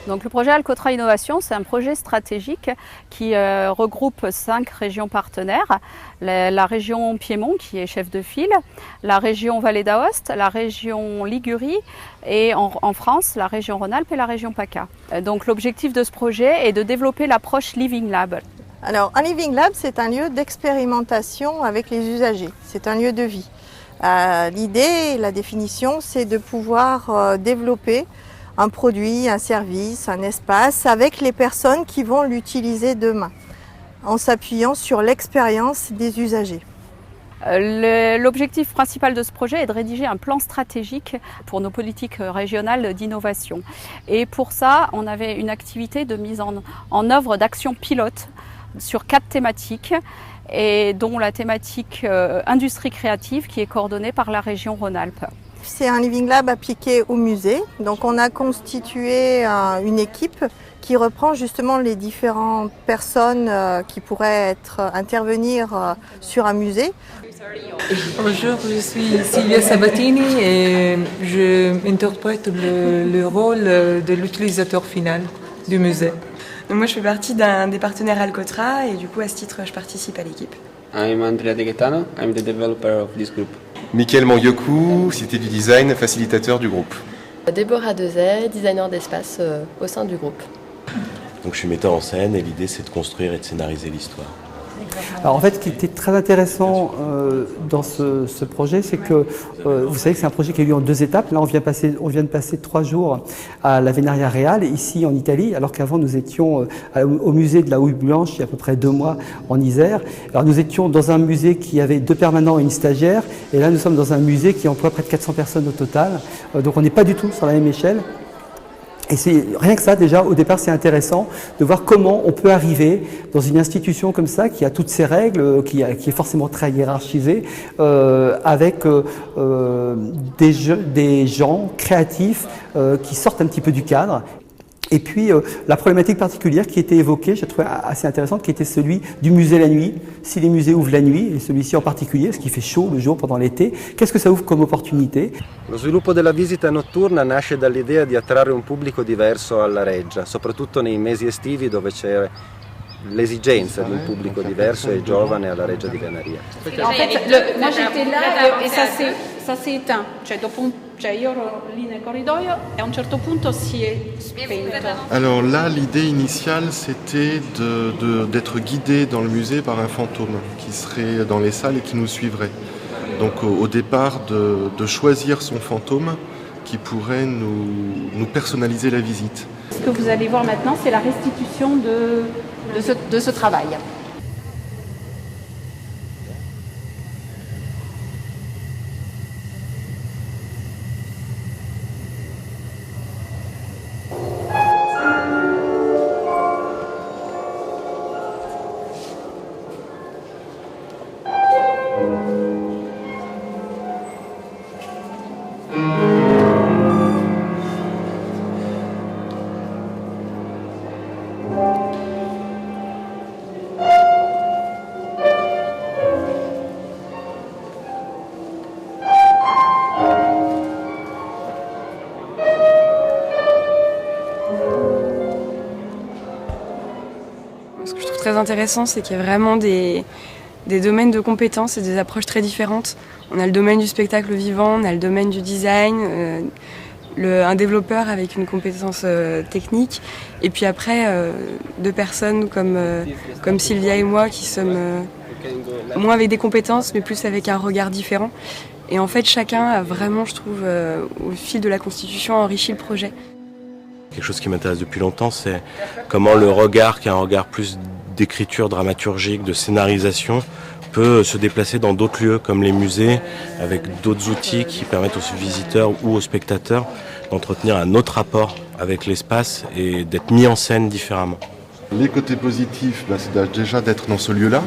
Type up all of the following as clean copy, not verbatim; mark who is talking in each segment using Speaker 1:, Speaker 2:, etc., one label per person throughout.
Speaker 1: Donc le projet Alcotra Innovation, c'est un projet stratégique qui regroupe 5 régions partenaires. La région Piémont qui est chef de file, la région Vallée d'Aoste, la région Ligurie et en France, la région Rhône-Alpes et la région PACA. Donc l'objectif de ce projet est de développer l'approche Living Lab.
Speaker 2: Alors un Living Lab, c'est un lieu d'expérimentation avec les usagers, c'est un lieu de vie. L'idée, la définition, c'est de pouvoir développer un produit, un service, un espace avec les personnes qui vont l'utiliser demain, en s'appuyant sur l'expérience des usagers.
Speaker 1: L'objectif principal de ce projet est de rédiger un plan stratégique pour nos politiques régionales d'innovation. Et pour ça, on avait une activité de mise en œuvre d'actions pilotes sur 4 thématiques, et dont la thématique industrie créative qui est coordonnée par la région Rhône-Alpes.
Speaker 2: C'est un Living Lab appliqué au musée. Donc on a constitué une équipe qui reprend justement les différentes personnes qui pourraient intervenir sur un musée.
Speaker 3: Bonjour, je suis Silvia Sabatini et je interprète le rôle de l'utilisateur final du musée.
Speaker 4: Donc moi je fais partie d'un des partenaires Alcotra et du coup à ce titre je participe à l'équipe.
Speaker 5: I'm Andrea De Gaetano, I'm the developer of this group.
Speaker 6: Mickaël Mangioku, Cité du Design, facilitateur du groupe.
Speaker 7: Déborah Dezay, designer d'espace au sein du groupe.
Speaker 8: Donc je suis metteur en scène et l'idée c'est de construire et de scénariser l'histoire.
Speaker 9: Alors en fait, ce qui était très intéressant dans ce projet, c'est que vous savez que c'est un projet qui a eu lieu en 2 étapes. Là, on vient de passer 3 jours à la Venaria Reale, ici en Italie, alors qu'avant nous étions au musée de la Houille Blanche, il y a à peu près 2 mois en Isère. Alors nous étions dans un musée qui avait 2 permanents et une stagiaire, et là nous sommes dans un musée qui emploie près de 400 personnes au total. Donc on n'est pas du tout sur la même échelle. Et c'est rien que ça, déjà, au départ, c'est intéressant de voir comment on peut arriver dans une institution comme ça, qui a toutes ses règles, qui est forcément très hiérarchisée, avec des gens créatifs qui sortent un petit peu du cadre. Et puis, la problématique particulière qui était évoquée, j'ai trouvé assez intéressante, qui était celui du musée la nuit. Si les musées ouvrent la nuit, et celui-ci en particulier, parce qu'il fait chaud le jour pendant l'été, qu'est-ce que ça ouvre comme opportunité?
Speaker 10: Lo sviluppo della visita notturna nasce dall'idea di attrarre un pubblico diverso alla Reggia, soprattutto nei mesi estivi dove c'è l'esigenza di un pubblico diverso e giovane alla Reggia di Venaria.
Speaker 11: En fait, moi j'étais là et ça s'est éteint. Io ero lì nel corridoio e a un certo punto si è spento.
Speaker 12: Alors là, l'idée initiale, c'était d'être guidé dans le musée par un fantôme qui serait dans les salles et qui nous suivrait. Donc au départ, de choisir son fantôme qui pourrait nous personnaliser la visite.
Speaker 11: Ce que vous allez voir maintenant, c'est la restitution de ce travail.
Speaker 4: Ce que je trouve très intéressant, c'est qu'il y a vraiment des domaines de compétences et des approches très différentes. On a le domaine du spectacle vivant, on a le domaine du design, un développeur avec une compétence technique, et puis après 2 personnes comme Sylvia et moi qui sommes moins avec des compétences mais plus avec un regard différent. Et en fait chacun a vraiment, je trouve, au fil de la constitution enrichi le projet.
Speaker 8: Quelque chose qui m'intéresse depuis longtemps, c'est comment le regard, qui est un regard plus d'écriture dramaturgique, de scénarisation, peut se déplacer dans d'autres lieux comme les musées, avec d'autres outils qui permettent aux visiteurs ou aux spectateurs d'entretenir un autre rapport avec l'espace et d'être mis en scène différemment.
Speaker 12: Les côtés positifs, c'est déjà d'être dans ce lieu-là,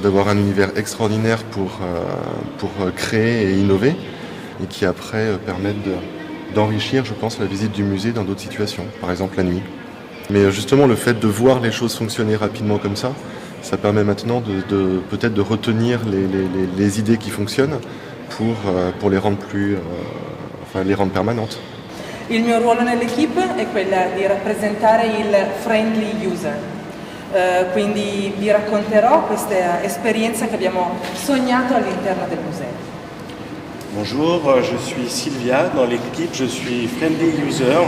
Speaker 12: d'avoir un univers extraordinaire pour créer et innover, et qui après permettent d'enrichir, je pense, la visite du musée dans d'autres situations, par exemple la nuit. Mais justement, le fait de voir les choses fonctionner rapidement comme ça permet maintenant peut-être de retenir les idées qui fonctionnent pour les rendre les rendre permanentes.
Speaker 3: Il mio ruolo nell'equipe è quella di rappresentare il friendly user, quindi vi racconterò questa esperienza che abbiamo sognato all'interno del museo.
Speaker 8: Bonjour, je suis Sylvia, dans l'équipe je suis Friendly User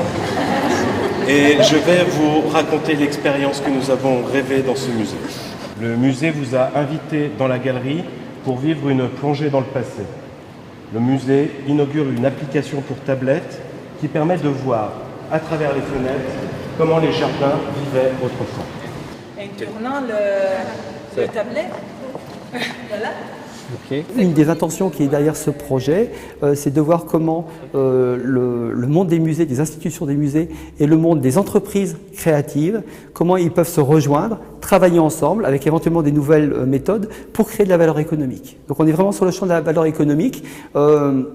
Speaker 8: et je vais vous raconter l'expérience que nous avons rêvée dans ce musée. Le musée vous a invité dans la galerie pour vivre une plongée dans le passé. Le musée inaugure une application pour tablette qui permet de voir à travers les fenêtres comment les jardins vivaient autrefois.
Speaker 3: Et en tournant le tablette, voilà.
Speaker 9: Une des intentions qui est derrière ce projet, c'est de voir comment le monde des musées, des institutions des musées et le monde des entreprises créatives, comment ils peuvent se rejoindre, travailler ensemble avec éventuellement des nouvelles méthodes pour créer de la valeur économique. Donc on est vraiment sur le champ de la valeur économique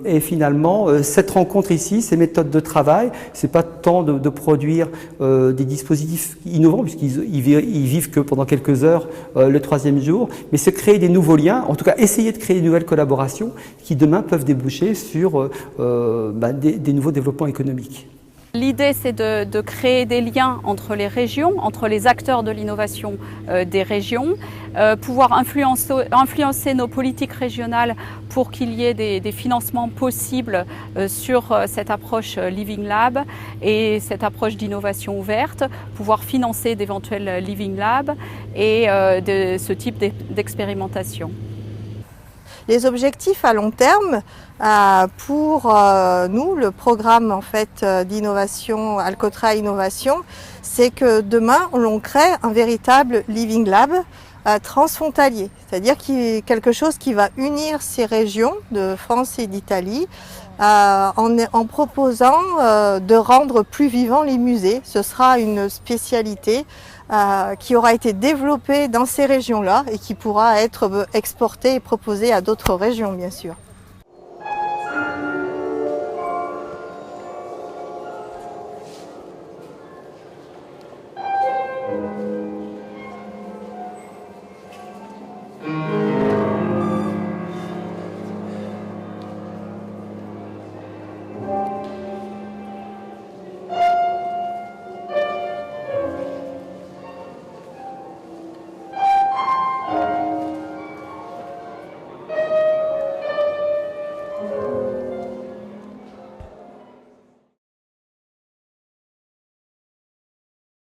Speaker 9: et finalement cette rencontre ici, ces méthodes de travail, c'est pas tant de produire des dispositifs innovants puisqu'ils vivent que pendant quelques heures le troisième jour, mais c'est créer des nouveaux liens, en tout cas essayer de créer de nouvelles collaborations qui demain peuvent déboucher sur des nouveaux développements économiques.
Speaker 1: L'idée, c'est de créer des liens entre les régions, entre les acteurs de l'innovation des régions, pouvoir influencer nos politiques régionales pour qu'il y ait des financements possibles sur cette approche Living Lab et cette approche d'innovation ouverte, pouvoir financer d'éventuels Living Lab et de ce type d'expérimentation.
Speaker 2: Les objectifs à long terme pour nous, le programme en fait d'innovation Alcotra Innovation, c'est que demain on crée un véritable Living Lab transfrontalier, c'est-à-dire quelque chose qui va unir ces régions de France et d'Italie en proposant de rendre plus vivants les musées. Ce sera une spécialité qui aura été développée dans ces régions-là et qui pourra être exportée et proposée à d'autres régions, bien sûr.